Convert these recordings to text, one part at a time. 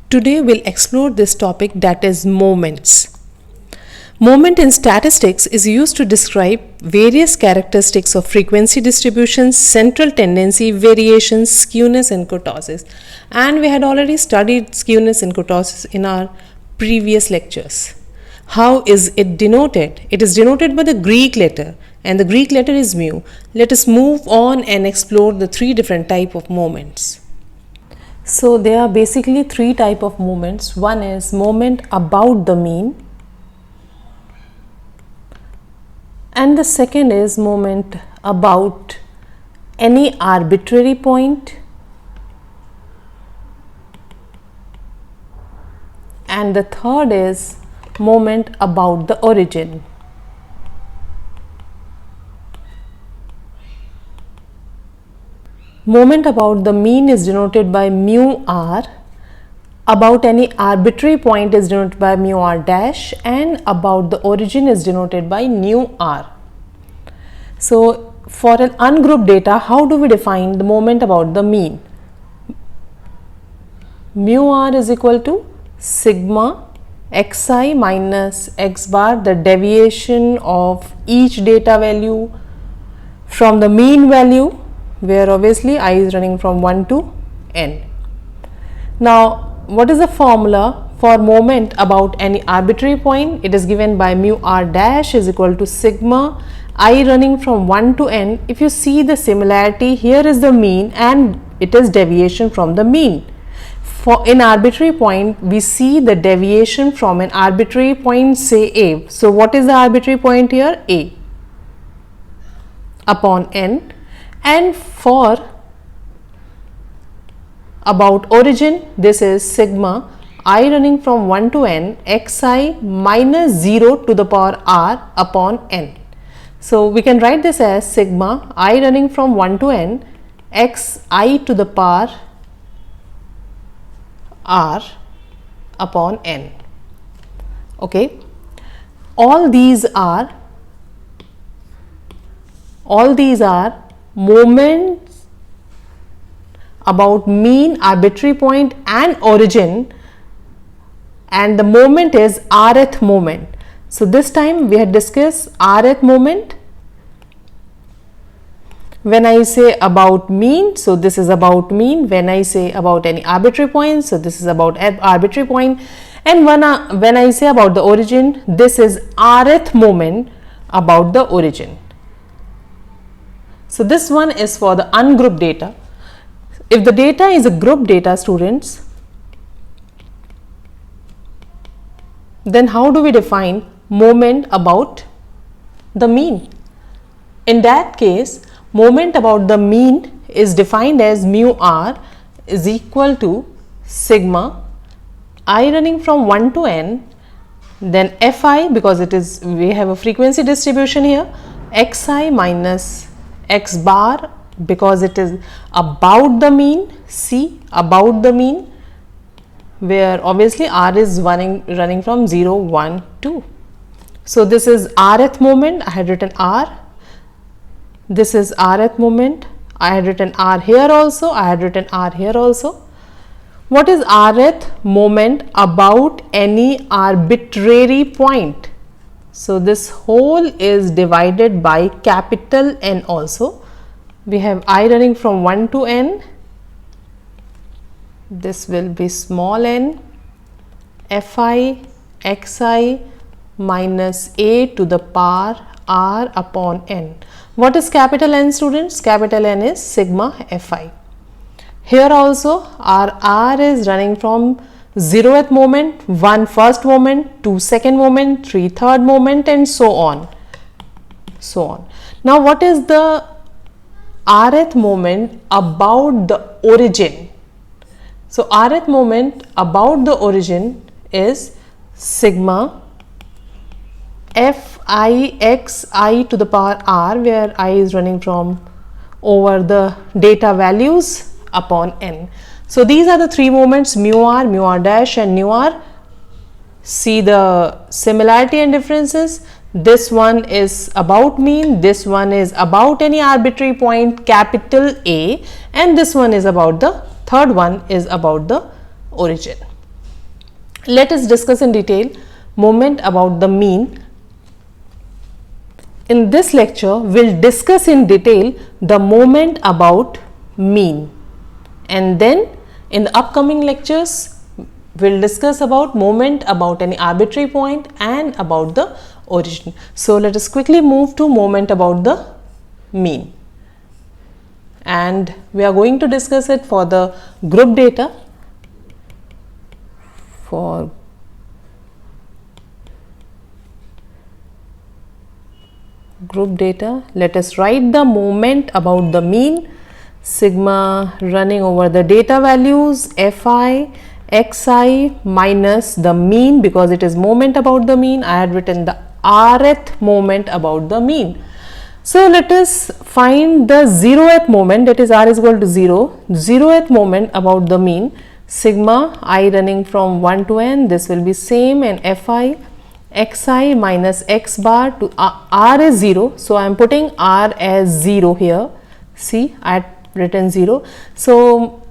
Today we'll explore this topic, that is moments. Moment in statistics is used to describe various characteristics of frequency distributions, central tendency, variations, skewness and kurtosis. And we had already studied skewness and kurtosis in our previous lectures. How is it denoted? It is denoted by the Greek letter, and the Greek letter is mu. Let us move on and explore the three different type of moments. So there are basically three type of moments. One is moment about the mean, and the second is moment about any arbitrary point, and the third is moment about the origin. Moment about the mean is denoted by mu r, about any arbitrary point is denoted by mu r dash, and about the origin is denoted by nu r. So for an ungrouped data, how do we define the moment about the mean? Mu r is equal to sigma xi minus x bar, the deviation of each data value from the mean value, where obviously I is running from 1 to n. Now what is the formula for moment about any arbitrary point? It is given by mu r dash is equal to sigma I running from 1 to n. If you see the similarity, here is the mean and it is deviation from the mean. For in arbitrary point, we see the deviation from an arbitrary point, say A. So what is the arbitrary point here? A upon n. And for about origin, this is sigma I running from 1 to n xi minus 0 to the power r upon n. So we can write this as sigma I running from 1 to n xi to the power r upon n. Okay, all these are moments about mean, arbitrary point and origin, and the moment is rth moment. So this time we had discussed rth moment. When I say about mean, so this is about mean. When I say about any arbitrary point, so this is about arbitrary point. And when I say about the origin, this is rth moment about the origin. So this one is for the ungrouped data. If the data is a grouped data, students, then how do we define moment about the mean? In that case, moment about the mean is defined as mu r is equal to sigma I running from 1 to n, then fi, because it is, we have a frequency distribution here, xi minus x bar, because it is about the mean, c about the mean, where obviously r is running from 0, 1, 2. So this is rth moment, I had written r. This is rth moment, I had written r here also, I had written r here also. What is rth moment about any arbitrary point? So this whole is divided by capital N also. We have I running from 1 to n, this will be small n, fi xi minus a to the power r upon n. What is capital N, students? Capital N is sigma fi. Here also our r is running from 0th moment, 1 first moment, 2 second moment, 3 third moment, and so on. Now what is the rth moment about the origin? So rth moment about the origin is sigma fi xi to the power r, where I is running from over the data values upon n. So these are the three moments, mu r dash and nu r. See the similarity and differences. This one is about mean, this one is about any arbitrary point, capital A, and this one is about the third one is about the origin. Let us discuss in detail moment about the mean. In this lecture, we'll discuss in detail the moment about mean, and then in the upcoming lectures, we'll discuss about moment about any arbitrary point and about the origin. So let us quickly move to moment about the mean, and we are going to discuss it for the group data. For group data, let us write the moment about the mean, sigma running over the data values fi xi minus the mean, because it is moment about the mean. I had written the rth moment about the mean. So let us find the 0th moment, that is r is equal to 0, 0th moment about the mean, sigma I running from 1 to n, this will be same, and fi xi minus x bar to r is 0. So I am putting r as 0 here. See, I had written 0. So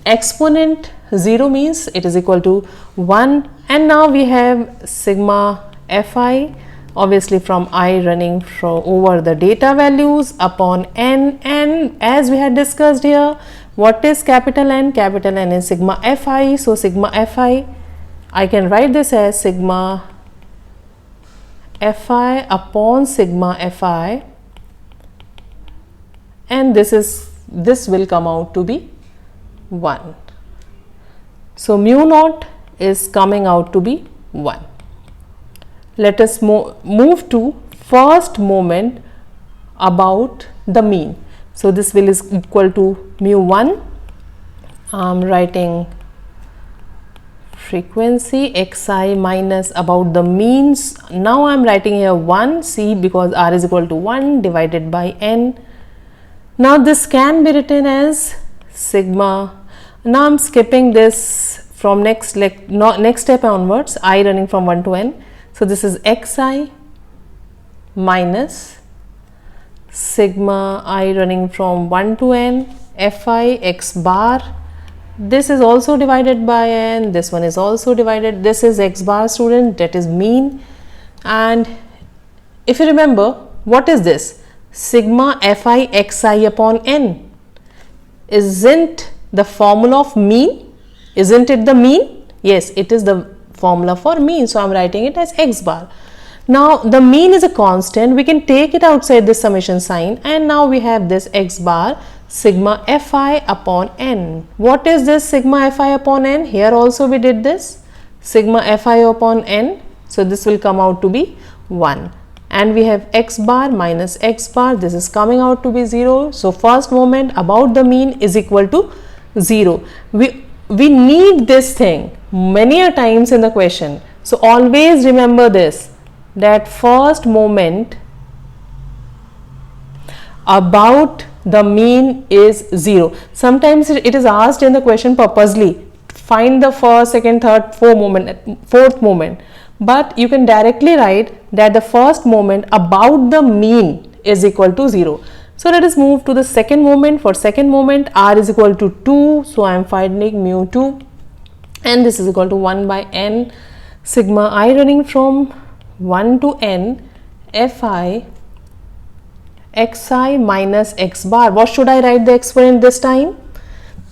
exponent 0 means it is equal to 1, and now we have sigma fi obviously from I running from over the data values upon n, and as we had discussed here, what is capital N? Capital N is sigma fi. So sigma fi, I can write this as sigma fi upon sigma fi, and this will come out to be 1. So mu naught is coming out to be 1. Let us move to first moment about the mean. So this will is equal to mu 1. I am writing frequency xi minus about the means. Now I am writing here 1, see, because r is equal to 1 divided by n. Now this can be written as sigma. Now I am skipping this from next step onwards, I running from 1 to n. So this is xi minus sigma I running from 1 to n fi x bar. This is also divided by n, this one is also divided, this is x bar, student, that is mean. And if you remember, what is this? Sigma fi xi upon n. Isn't the formula of mean? Isn't it the mean? Yes, it is the formula for mean, so I am writing it as x bar. Now the mean is a constant, we can take it outside this summation sign, and now we have this x bar sigma fi upon n. What is this sigma fi upon n? Here also we did this sigma fi upon n, so this will come out to be 1, and we have x bar minus x bar, this is coming out to be 0. So first moment about the mean is equal to 0. We need this thing many a times in the question, so always remember this, that first moment about the mean is 0. Sometimes it is asked in the question purposely, find the first, second, third, fourth moment, but you can directly write that the first moment about the mean is equal to 0. So let us move to the second moment. For second moment, r is equal to 2, so I am finding mu 2, and this is equal to 1 by n sigma I running from 1 to n fi xi minus x bar. What should I write the exponent this time?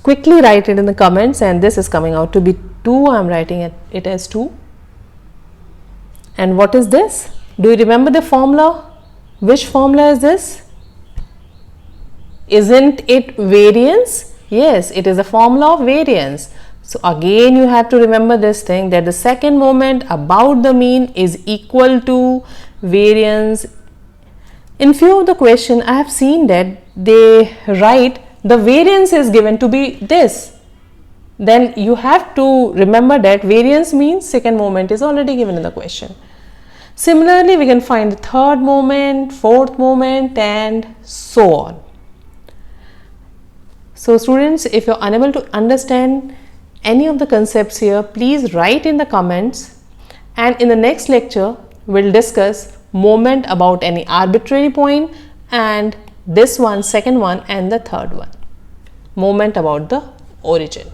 Quickly write it in the comments, and this is coming out to be 2. I am writing it as 2. And what is this? Do you remember the formula? Which formula is this? Isn't it variance? Yes, it is a formula of variance. So again you have to remember this thing, that the second moment about the mean is equal to variance. In few of the question I have seen that they write the variance is given to be this. Then you have to remember that variance means second moment is already given in the question. Similarly, we can find the third moment, fourth moment, and so on. So students, if you are unable to understand any of the concepts here, please write in the comments, and in the next lecture we'll discuss moment about any arbitrary point, and this one, second one, and the third one, moment about the origin.